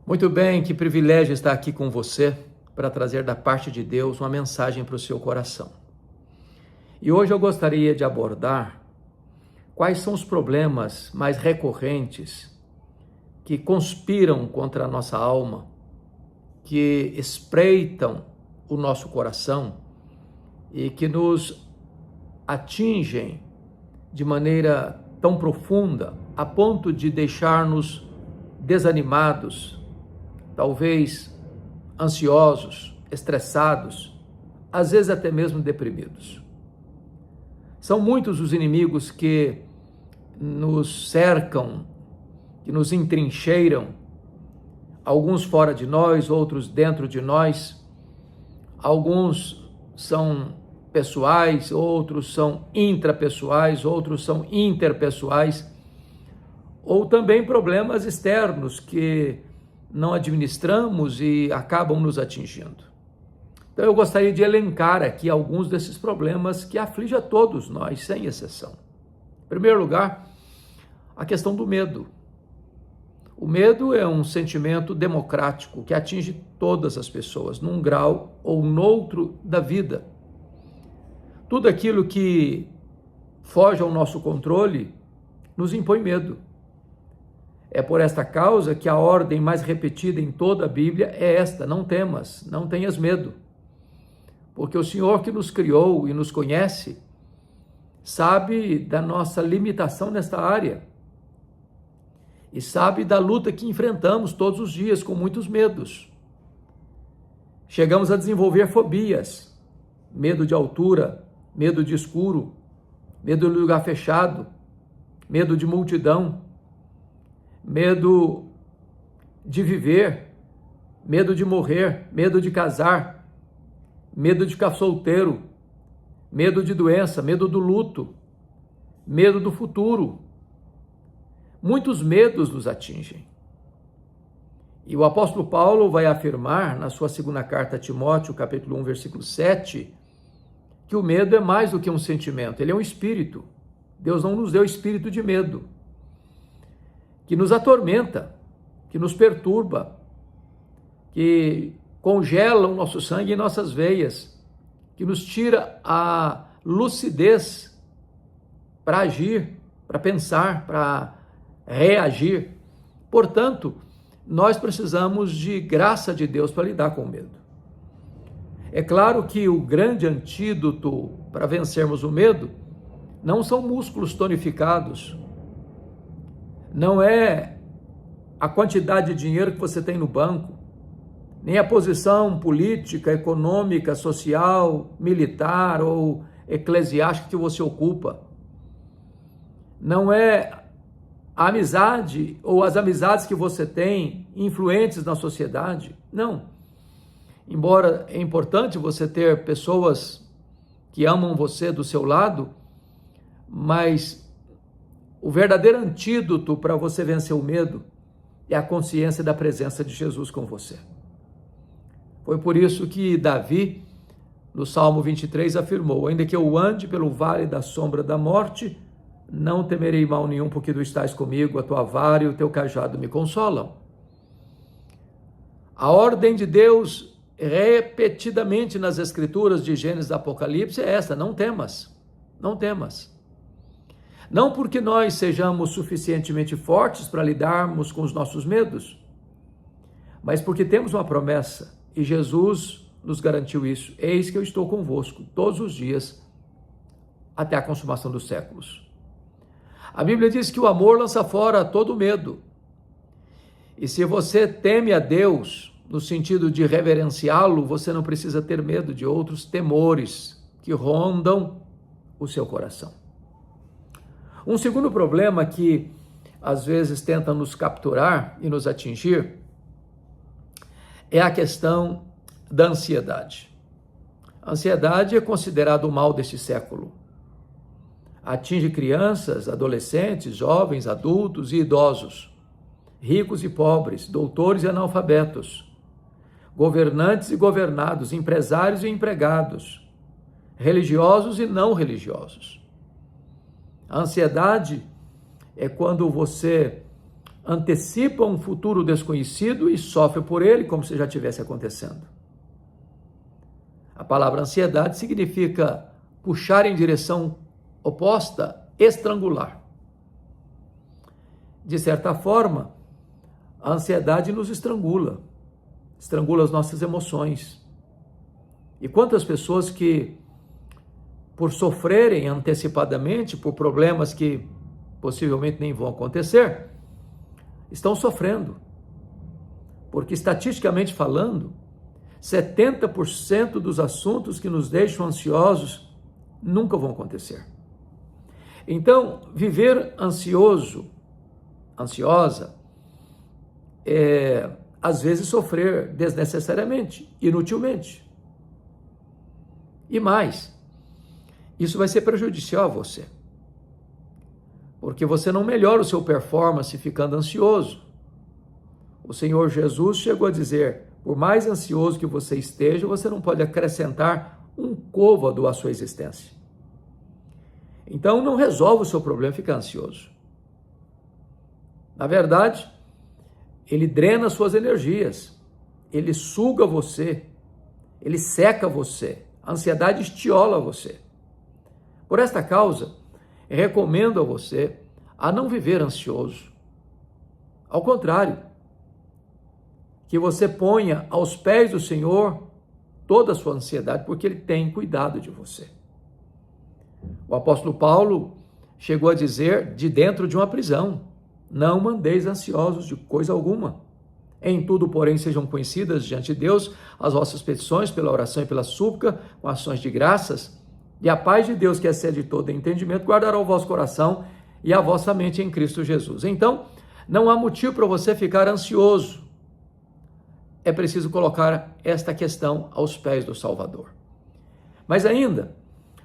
Muito bem, que privilégio estar aqui com você para trazer da parte de Deus uma mensagem para o seu coração. E hoje eu gostaria de abordar quais são os problemas mais recorrentes que conspiram contra a nossa alma, que espreitam o nosso coração e que nos atingem de maneira tão profunda a ponto de deixar-nos desanimados, talvez ansiosos, estressados, às vezes até mesmo deprimidos. São muitos os inimigos que nos cercam, que nos entrincheiram, alguns fora de nós, outros dentro de nós. Alguns são pessoais, outros são intrapessoais, outros são interpessoais, ou também problemas externos que não administramos e acabam nos atingindo. Então eu gostaria de elencar aqui alguns desses problemas que afligem a todos nós, sem exceção. Em primeiro lugar, a questão do medo. O medo é um sentimento democrático que atinge todas as pessoas, num grau ou noutro da vida. Tudo aquilo que foge ao nosso controle nos impõe medo. É por esta causa que a ordem mais repetida em toda a Bíblia é esta: não temas, não tenhas medo. Porque o Senhor que nos criou e nos conhece, sabe da nossa limitação nesta área. E sabe da luta que enfrentamos todos os dias com muitos medos. Chegamos a desenvolver fobias, medo de altura, medo de escuro, medo de lugar fechado, medo de multidão, medo de viver, medo de morrer, medo de casar, medo de ficar solteiro, medo de doença, medo do luto, medo do futuro. Muitos medos nos atingem. E o apóstolo Paulo vai afirmar na sua segunda carta a Timóteo, capítulo 1, versículo 7, que o medo é mais do que um sentimento, ele é um espírito. Deus não nos deu espírito de medo, que nos atormenta, que nos perturba, que congela o nosso sangue em nossas veias, que nos tira a lucidez para agir, para pensar, para reagir. Portanto, nós precisamos de graça de Deus para lidar com o medo. É claro que o grande antídoto para vencermos o medo não são músculos tonificados, não é a quantidade de dinheiro que você tem no banco, nem a posição política, econômica, social, militar ou eclesiástica que você ocupa. Não é a amizade ou as amizades que você tem influentes na sociedade. Não. Embora é importante você ter pessoas que amam você do seu lado, mas o verdadeiro antídoto para você vencer o medo é a consciência da presença de Jesus com você. Foi por isso que Davi, no Salmo 23, afirmou: ainda que eu ande pelo vale da sombra da morte, não temerei mal nenhum, porque tu estás comigo, a tua vara e o teu cajado me consolam. A ordem de Deus, repetidamente nas escrituras de Gênesis e Apocalipse, é essa: não temas, não temas. Não porque nós sejamos suficientemente fortes para lidarmos com os nossos medos, mas porque temos uma promessa, e Jesus nos garantiu isso: eis que eu estou convosco todos os dias, até a consumação dos séculos. A Bíblia diz que o amor lança fora todo medo. E se você teme a Deus, no sentido de reverenciá-lo, você não precisa ter medo de outros temores que rondam o seu coração. Um segundo problema que às vezes tenta nos capturar e nos atingir é a questão da ansiedade. A ansiedade é considerada o mal deste século. Atinge crianças, adolescentes, jovens, adultos e idosos, ricos e pobres, doutores e analfabetos, governantes e governados, empresários e empregados, religiosos e não religiosos. A ansiedade é quando você antecipa um futuro desconhecido e sofre por ele como se já estivesse acontecendo. A palavra ansiedade significa puxar em direção oposta, estrangular. De certa forma, a ansiedade nos estrangula as nossas emoções. E quantas pessoas que, por sofrerem antecipadamente por problemas que possivelmente nem vão acontecer, estão sofrendo. Porque, estatisticamente falando, 70% dos assuntos que nos deixam ansiosos nunca vão acontecer. Então, viver ansiosa, às vezes sofrer desnecessariamente, inutilmente. E mais, isso vai ser prejudicial a você. Porque você não melhora o seu performance ficando ansioso. O Senhor Jesus chegou a dizer, por mais ansioso que você esteja, você não pode acrescentar um côvado à sua existência. Então, não resolve o seu problema ficar ansioso. Na verdade, ele drena suas energias, ele suga você, ele seca você, a ansiedade estiola você. Por esta causa, eu recomendo a você a não viver ansioso. Ao contrário, que você ponha aos pés do Senhor toda a sua ansiedade, porque Ele tem cuidado de você. O apóstolo Paulo chegou a dizer, de dentro de uma prisão, não mandeis ansiosos de coisa alguma. Em tudo, porém, sejam conhecidas diante de Deus as vossas petições pela oração e pela súplica, com ações de graças, e a paz de Deus, que excede todo entendimento, guardará o vosso coração e a vossa mente em Cristo Jesus. Então, não há motivo para você ficar ansioso. É preciso colocar esta questão aos pés do Salvador. Mas ainda,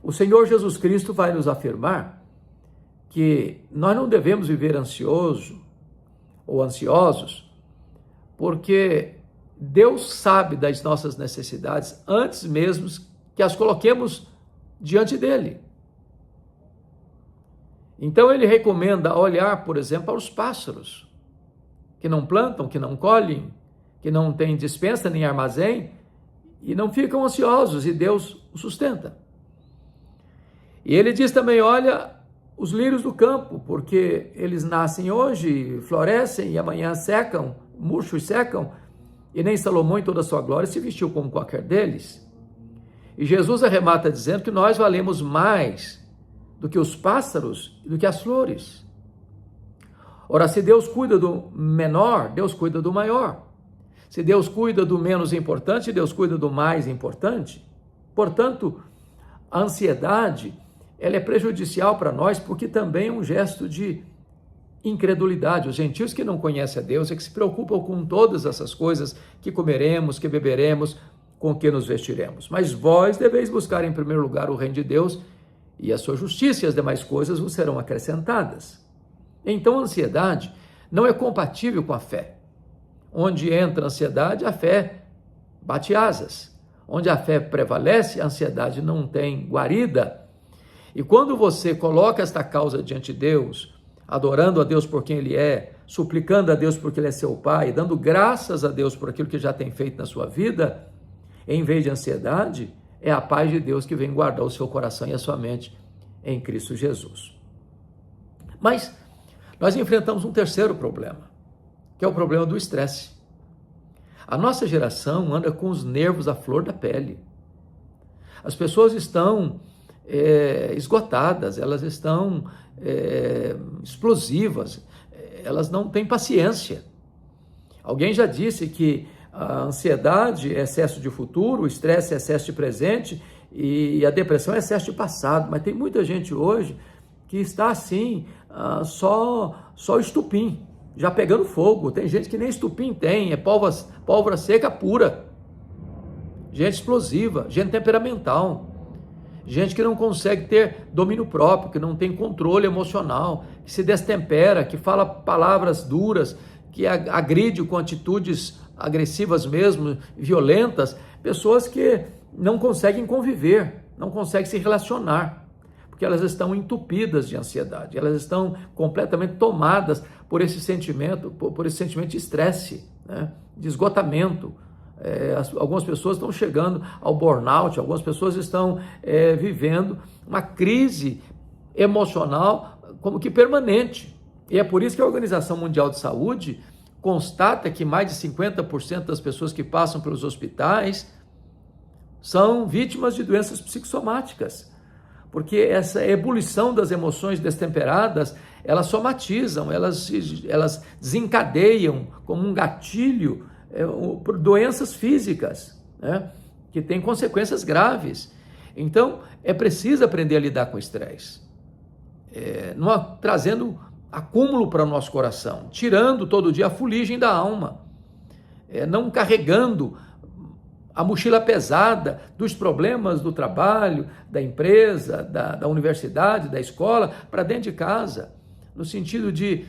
o Senhor Jesus Cristo vai nos afirmar que nós não devemos viver ansioso ou ansiosos, porque Deus sabe das nossas necessidades antes mesmo que as coloquemos diante dele. Então ele recomenda olhar, por exemplo, para os pássaros, que não plantam, que não colhem, que não têm despensa nem armazém, e não ficam ansiosos, e Deus os sustenta. E ele diz também, olha, os lírios do campo, porque eles nascem hoje, florescem, e amanhã secam, murcham e secam, e nem Salomão em toda a sua glória se vestiu como qualquer deles. E Jesus arremata dizendo que nós valemos mais do que os pássaros e do que as flores. Ora, se Deus cuida do menor, Deus cuida do maior. Se Deus cuida do menos importante, Deus cuida do mais importante. Portanto, a ansiedade, ela é prejudicial para nós porque também é um gesto de incredulidade. Os gentios que não conhecem a Deus é que se preocupam com todas essas coisas que comeremos, que beberemos, com que nos vestiremos. Mas vós deveis buscar em primeiro lugar o reino de Deus e a sua justiça e as demais coisas vos serão acrescentadas. Então a ansiedade não é compatível com a fé. Onde entra a ansiedade, a fé bate asas. Onde a fé prevalece, a ansiedade não tem guarida. E quando você coloca esta causa diante de Deus, adorando a Deus por quem Ele é, suplicando a Deus porque Ele é seu Pai, dando graças a Deus por aquilo que já tem feito na sua vida, em vez de ansiedade, é a paz de Deus que vem guardar o seu coração e a sua mente em Cristo Jesus. Mas nós enfrentamos um terceiro problema, que é o problema do estresse. A nossa geração anda com os nervos à flor da pele. As pessoas estão esgotadas, elas estão explosivas, elas não têm paciência. Alguém já disse que a ansiedade é excesso de futuro, o estresse é excesso de presente e a depressão é excesso de passado. Mas tem muita gente hoje que está assim, só estupim, já pegando fogo. Tem gente que nem estupim tem, é pólvora seca pura. Gente explosiva, gente temperamental. Gente que não consegue ter domínio próprio, que não tem controle emocional, que se destempera, que fala palavras duras, que agride com atitudes agressivas mesmo, violentas, pessoas que não conseguem conviver, não conseguem se relacionar, porque elas estão entupidas de ansiedade, elas estão completamente tomadas por esse sentimento de estresse, né? De esgotamento. Algumas pessoas estão chegando ao burnout, algumas pessoas estão vivendo uma crise emocional como que permanente. E é por isso que a Organização Mundial de Saúde constata que mais de 50% das pessoas que passam pelos hospitais são vítimas de doenças psicossomáticas, porque essa ebulição das emoções destemperadas, elas somatizam, elas desencadeiam como um gatilho por doenças físicas, né, que têm consequências graves. Então, é preciso aprender a lidar com o estresse, trazendo acúmulo para o nosso coração, tirando todo dia a fuligem da alma, não carregando a mochila pesada dos problemas do trabalho, da empresa, da universidade, da escola, para dentro de casa, no sentido de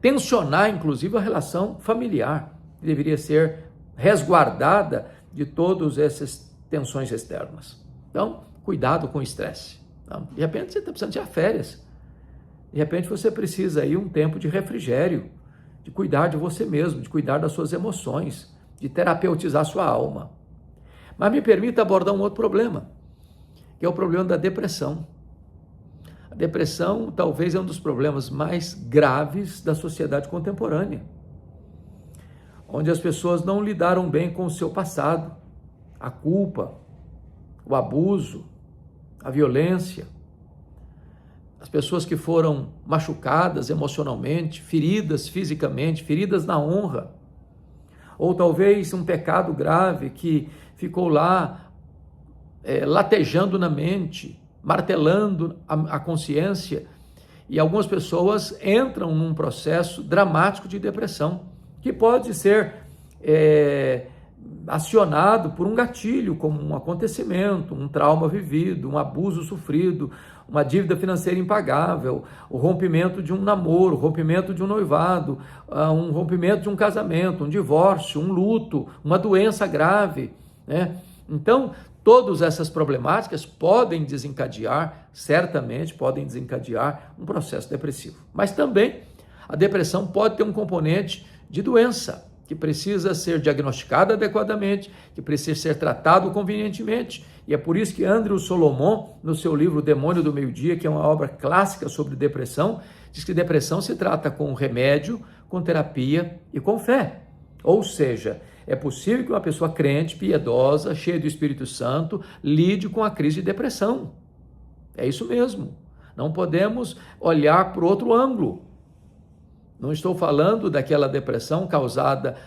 tensionar, inclusive, a relação familiar, que deveria ser resguardada de todas essas tensões externas. Então, cuidado com o estresse. De repente, você está precisando tirar férias. De repente, você precisa aí um tempo de refrigério, de cuidar de você mesmo, de cuidar das suas emoções, de terapeutizar sua alma. Mas me permita abordar um outro problema, que é o problema da depressão. A depressão talvez é um dos problemas mais graves da sociedade contemporânea, onde as pessoas não lidaram bem com o seu passado, a culpa, o abuso, a violência, as pessoas que foram machucadas emocionalmente, feridas fisicamente, feridas na honra, ou talvez um pecado grave que ficou lá latejando na mente, martelando a consciência, e algumas pessoas entram num processo dramático de depressão, que pode ser acionado por um gatilho, como um acontecimento, um trauma vivido, um abuso sofrido, uma dívida financeira impagável, o rompimento de um namoro, o rompimento de um noivado, um rompimento de um casamento, um divórcio, um luto, uma doença grave, né? Então, todas essas problemáticas podem desencadear, certamente podem desencadear um processo depressivo. Mas também a depressão pode ter um componente de doença, que precisa ser diagnosticado adequadamente, que precisa ser tratado convenientemente. E é por isso que Andrew Solomon, no seu livro O Demônio do Meio-Dia, que é uma obra clássica sobre depressão, diz que depressão se trata com remédio, com terapia e com fé. Ou seja, é possível que uma pessoa crente, piedosa, cheia do Espírito Santo, lide com a crise de depressão. É isso mesmo. Não podemos olhar por outro ângulo. Não estou falando daquela depressão causada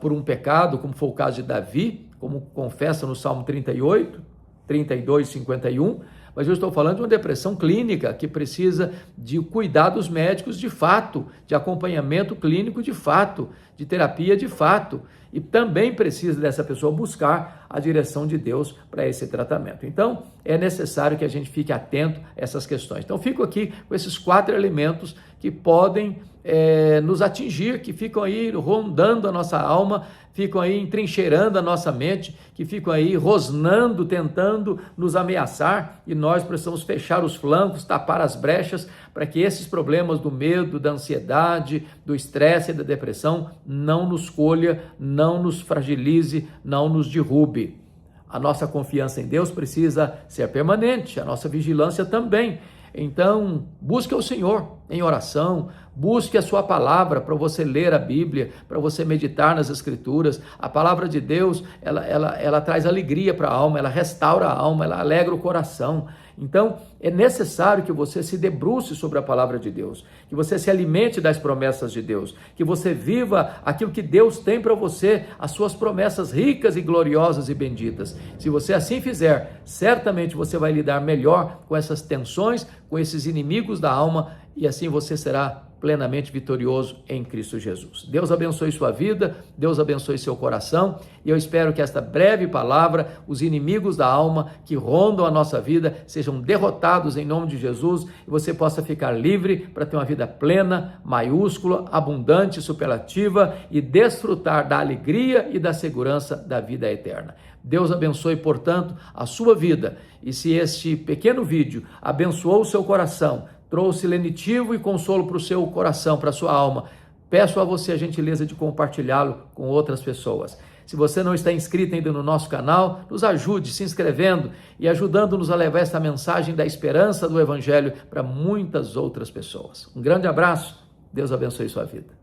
por um pecado, como foi o caso de Davi, como confessa no Salmo 38, 32, 51, mas eu estou falando de uma depressão clínica que precisa de cuidados médicos de fato, de acompanhamento clínico de fato, de terapia de fato, e também precisa dessa pessoa buscar a direção de Deus para esse tratamento. Então, é necessário que a gente fique atento a essas questões. Então, fico aqui com esses 4 elementos que podem nos atingir, que ficam aí rondando a nossa alma, ficam aí entrincheirando a nossa mente, que ficam aí rosnando, tentando nos ameaçar, e nós precisamos fechar os flancos, tapar as brechas, para que esses problemas do medo, da ansiedade, do estresse e da depressão não nos colha, não nos fragilize, não nos derrube. A nossa confiança em Deus precisa ser permanente, a nossa vigilância também. Então, busque o Senhor em oração, busque a sua palavra para você ler a Bíblia, para você meditar nas Escrituras. A palavra de Deus, ela traz alegria para a alma, ela restaura a alma, ela alegra o coração. Então, é necessário que você se debruce sobre a palavra de Deus, que você se alimente das promessas de Deus, que você viva aquilo que Deus tem para você, as suas promessas ricas e gloriosas e benditas. Se você assim fizer, certamente você vai lidar melhor com essas tensões, com esses inimigos da alma, e assim você será plenamente vitorioso em Cristo Jesus. Deus abençoe sua vida, Deus abençoe seu coração, e eu espero que esta breve palavra, os inimigos da alma que rondam a nossa vida, sejam derrotados em nome de Jesus, e você possa ficar livre para ter uma vida plena, maiúscula, abundante, superlativa, e desfrutar da alegria e da segurança da vida eterna. Deus abençoe, portanto, a sua vida, e se este pequeno vídeo abençoou o seu coração, trouxe lenitivo e consolo para o seu coração, para a sua alma. Peço a você a gentileza de compartilhá-lo com outras pessoas. Se você não está inscrito ainda no nosso canal, nos ajude se inscrevendo e ajudando-nos a levar esta mensagem da esperança do Evangelho para muitas outras pessoas. Um grande abraço, Deus abençoe sua vida.